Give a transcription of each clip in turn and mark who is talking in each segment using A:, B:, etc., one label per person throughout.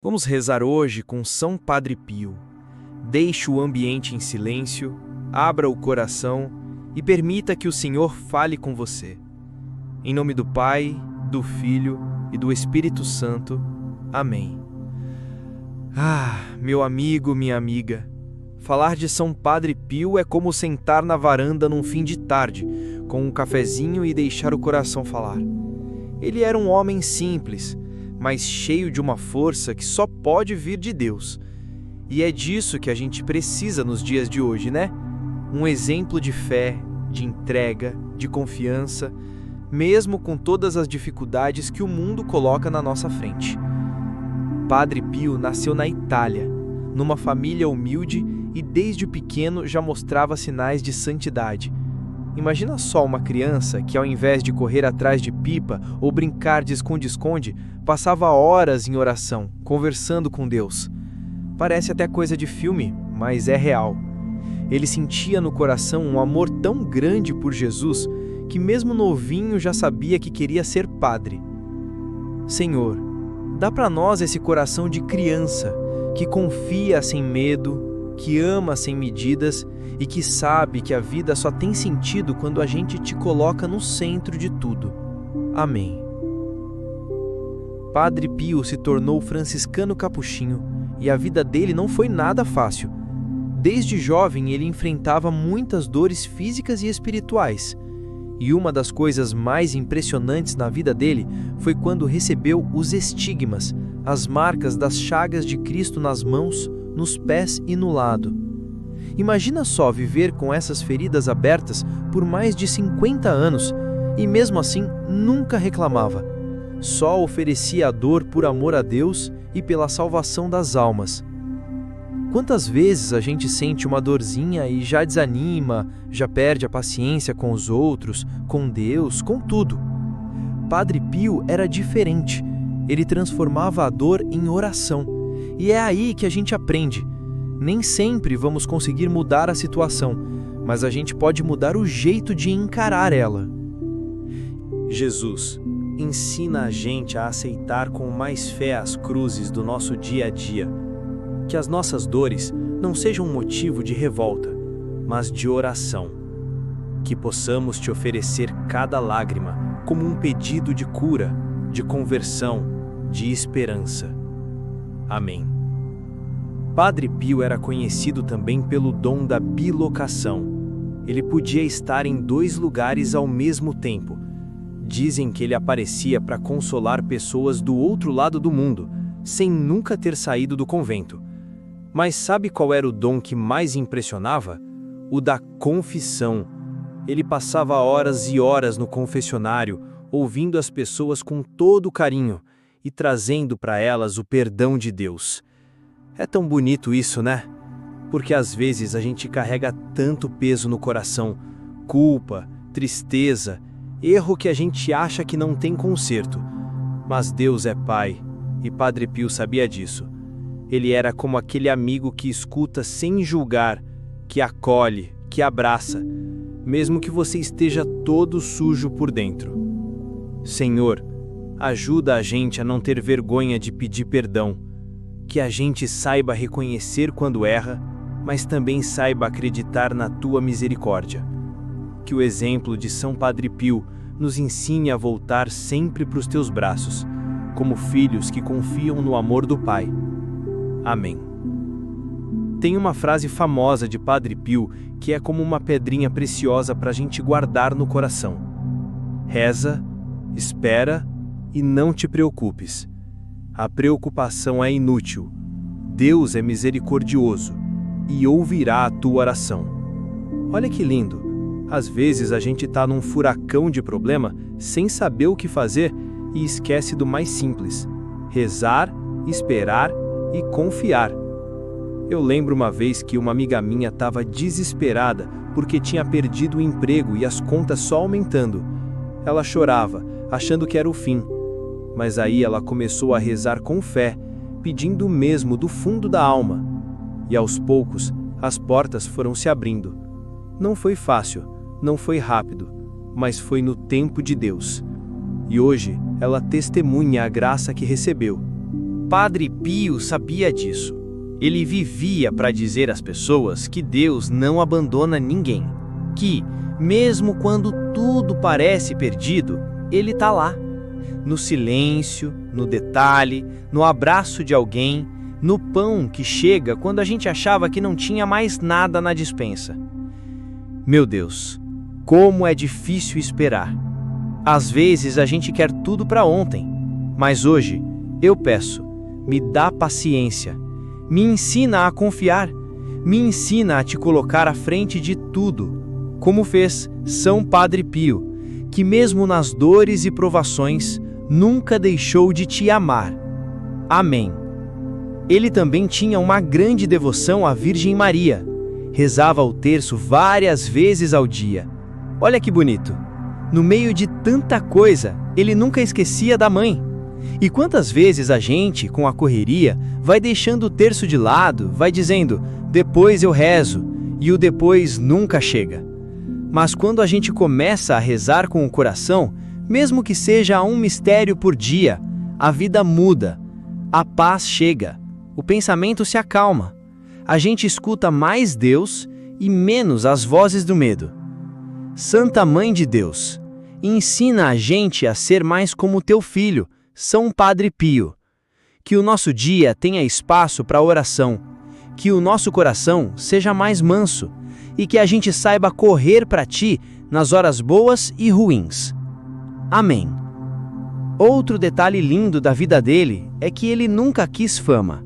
A: Vamos rezar hoje com São Padre Pio. Deixe o ambiente em silêncio, abra o coração e permita que o Senhor fale com você. Em nome do Pai, do Filho e do Espírito Santo. Amém. Meu amigo, minha amiga, falar de São Padre Pio é como sentar na varanda num fim de tarde, com um cafezinho e deixar o coração falar. Ele era um homem simples, mas cheio de uma força que só pode vir de Deus. E é disso que a gente precisa nos dias de hoje, né? Um exemplo de fé, de entrega, de confiança, mesmo com todas as dificuldades que o mundo coloca na nossa frente. Padre Pio nasceu na Itália, numa família humilde e desde pequeno já mostrava sinais de santidade. Imagina só uma criança que, ao invés de correr atrás de pipa ou brincar de esconde-esconde, passava horas em oração, conversando com Deus. Parece até coisa de filme, mas é real. Ele sentia no coração um amor tão grande por Jesus que mesmo novinho já sabia que queria ser padre. Senhor, dá para nós esse coração de criança, que confia sem medo, que ama sem medidas e que sabe que a vida só tem sentido quando a gente te coloca no centro de tudo. Amém. Padre Pio se tornou franciscano capuchinho e a vida dele não foi nada fácil. Desde jovem ele enfrentava muitas dores físicas e espirituais. E uma das coisas mais impressionantes na vida dele foi quando recebeu os estigmas, as marcas das chagas de Cristo nas mãos, nos pés e no lado. Imagina só viver com essas feridas abertas por mais de 50 anos e mesmo assim nunca reclamava. Só oferecia a dor por amor a Deus e pela salvação das almas. Quantas vezes a gente sente uma dorzinha e já desanima, já perde a paciência com os outros, com Deus, com tudo? Padre Pio era diferente. Ele transformava a dor em oração. E é aí que a gente aprende. Nem sempre vamos conseguir mudar a situação, mas a gente pode mudar o jeito de encarar ela. Jesus, ensina a gente a aceitar com mais fé as cruzes do nosso dia a dia. Que as nossas dores não sejam motivo de revolta, mas de oração. Que possamos te oferecer cada lágrima como um pedido de cura, de conversão, de esperança. Amém. Padre Pio era conhecido também pelo dom da bilocação. Ele podia estar em 2 lugares ao mesmo tempo. Dizem que ele aparecia para consolar pessoas do outro lado do mundo, sem nunca ter saído do convento. Mas sabe qual era o dom que mais impressionava? O da confissão. Ele passava horas e horas no confessionário, ouvindo as pessoas com todo carinho e trazendo para elas o perdão de Deus. É tão bonito isso, né? Porque às vezes a gente carrega tanto peso no coração, culpa, tristeza, erro que a gente acha que não tem conserto. Mas Deus é Pai, e Padre Pio sabia disso. Ele era como aquele amigo que escuta sem julgar, que acolhe, que abraça, mesmo que você esteja todo sujo por dentro. Senhor, ajuda a gente a não ter vergonha de pedir perdão, que a gente saiba reconhecer quando erra, mas também saiba acreditar na Tua misericórdia. Que o exemplo de São Padre Pio nos ensine a voltar sempre para os Teus braços, como filhos que confiam no amor do Pai. Amém. Tem uma frase famosa de Padre Pio que é como uma pedrinha preciosa para a gente guardar no coração. Reza, espera e não te preocupes. A preocupação é inútil. Deus é misericordioso e ouvirá a tua oração. Olha que lindo. Às vezes a gente está num furacão de problema sem saber o que fazer e esquece do mais simples: rezar, esperar e confiar. Eu lembro uma vez que uma amiga minha estava desesperada porque tinha perdido o emprego e as contas só aumentando. Ela chorava, achando que era o fim. Mas aí ela começou a rezar com fé, pedindo o mesmo do fundo da alma. E aos poucos, as portas foram se abrindo. Não foi fácil, não foi rápido, mas foi no tempo de Deus. E hoje ela testemunha a graça que recebeu. Padre Pio sabia disso. Ele vivia para dizer às pessoas que Deus não abandona ninguém, que, mesmo quando tudo parece perdido, Ele está lá. No silêncio, no detalhe, no abraço de alguém, no pão que chega quando a gente achava que não tinha mais nada na despensa. Meu Deus, como é difícil esperar. Às vezes a gente quer tudo para ontem, mas hoje eu peço, me dá paciência, me ensina a confiar, me ensina a te colocar à frente de tudo, como fez São Padre Pio, que mesmo nas dores e provações, nunca deixou de te amar. Amém. Ele também tinha uma grande devoção à Virgem Maria. Rezava o terço várias vezes ao dia. Olha que bonito. No meio de tanta coisa, ele nunca esquecia da mãe. E quantas vezes a gente, com a correria, vai deixando o terço de lado, vai dizendo, depois eu rezo, e o depois nunca chega. Mas quando a gente começa a rezar com o coração, mesmo que seja um mistério por dia, a vida muda, a paz chega, o pensamento se acalma. A gente escuta mais Deus e menos as vozes do medo. Santa Mãe de Deus, ensina a gente a ser mais como teu filho, São Padre Pio. Que o nosso dia tenha espaço para oração, que o nosso coração seja mais manso e que a gente saiba correr para ti nas horas boas e ruins. Amém. Outro detalhe lindo da vida dele é que ele nunca quis fama.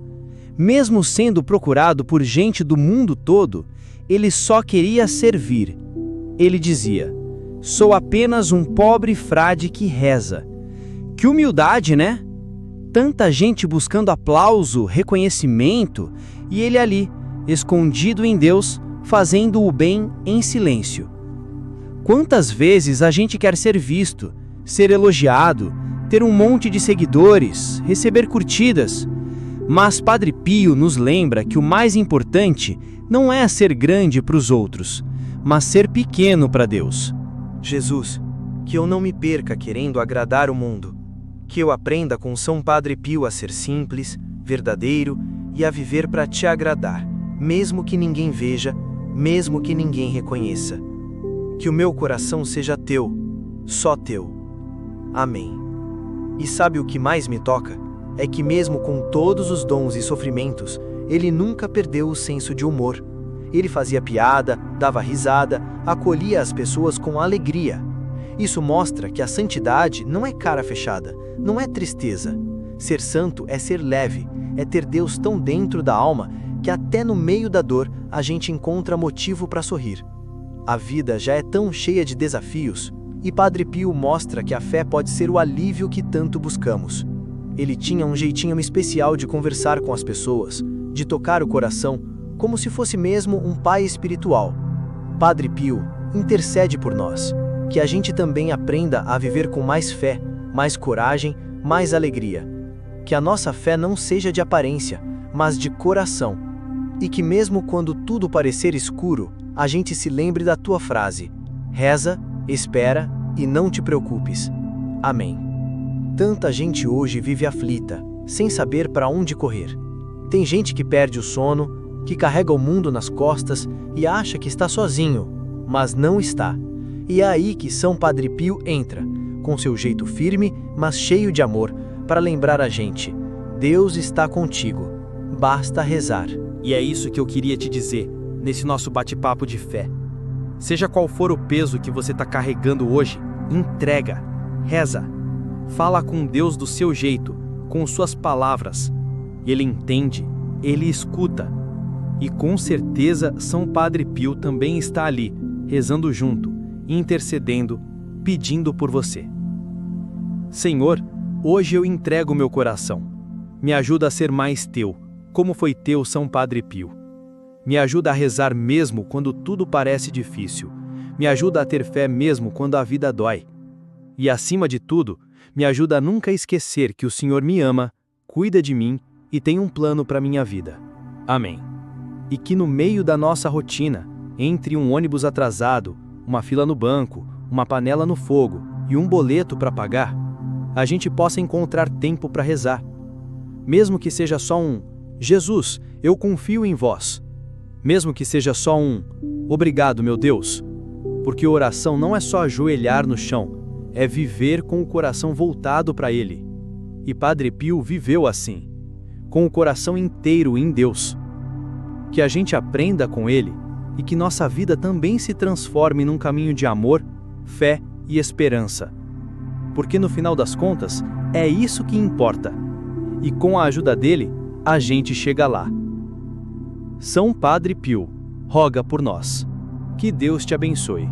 A: Mesmo sendo procurado por gente do mundo todo, ele só queria servir. Ele dizia, sou apenas um pobre frade que reza. Que humildade, né? Tanta gente buscando aplauso, reconhecimento, e ele ali, escondido em Deus, fazendo o bem em silêncio. Quantas vezes a gente quer ser visto, ser elogiado, ter um monte de seguidores, receber curtidas. Mas Padre Pio nos lembra que o mais importante não é ser grande para os outros, mas ser pequeno para Deus. Jesus, que eu não me perca querendo agradar o mundo, que eu aprenda com São Padre Pio a ser simples, verdadeiro e a viver para te agradar, mesmo que ninguém veja, mesmo que ninguém reconheça. Que o meu coração seja teu, só teu. Amém. E sabe o que mais me toca? É que mesmo com todos os dons e sofrimentos, ele nunca perdeu o senso de humor. Ele fazia piada, dava risada, acolhia as pessoas com alegria. Isso mostra que a santidade não é cara fechada, não é tristeza. Ser santo é ser leve, é ter Deus tão dentro da alma que até no meio da dor a gente encontra motivo para sorrir. A vida já é tão cheia de desafios, e Padre Pio mostra que a fé pode ser o alívio que tanto buscamos. Ele tinha um jeitinho especial de conversar com as pessoas, de tocar o coração, como se fosse mesmo um pai espiritual. Padre Pio, intercede por nós, que a gente também aprenda a viver com mais fé, mais coragem, mais alegria. Que a nossa fé não seja de aparência, mas de coração. E que mesmo quando tudo parecer escuro, a gente se lembre da tua frase: reza, espera e não te preocupes. Amém. Tanta gente hoje vive aflita, sem saber para onde correr. Tem gente que perde o sono, que carrega o mundo nas costas e acha que está sozinho, mas não está. E é aí que São Padre Pio entra, com seu jeito firme, mas cheio de amor, para lembrar a gente: Deus está contigo, basta rezar. E é isso que eu queria te dizer, nesse nosso bate-papo de fé. Seja qual for o peso que você está carregando hoje, entrega, reza. Fala com Deus do seu jeito, com suas palavras. Ele entende, ele escuta. E com certeza São Padre Pio também está ali, rezando junto, intercedendo, pedindo por você. Senhor, hoje eu entrego meu coração. Me ajuda a ser mais teu, como foi teu São Padre Pio. Me ajuda a rezar mesmo quando tudo parece difícil. Me ajuda a ter fé mesmo quando a vida dói. E acima de tudo, me ajuda a nunca esquecer que o Senhor me ama, cuida de mim e tem um plano para minha vida. Amém. E que no meio da nossa rotina, entre um ônibus atrasado, uma fila no banco, uma panela no fogo e um boleto para pagar, a gente possa encontrar tempo para rezar. mesmo que seja só um Jesus, eu confio em vós. Mesmo que seja só um obrigado, meu Deus. Porque oração não é só ajoelhar no chão, é viver com o coração voltado para Ele. E Padre Pio viveu assim, com o coração inteiro em Deus. Que a gente aprenda com Ele e que nossa vida também se transforme num caminho de amor, fé e esperança. Porque no final das contas, é isso que importa. E com a ajuda dele, a gente chega lá. São Padre Pio, roga por nós. Que Deus te abençoe.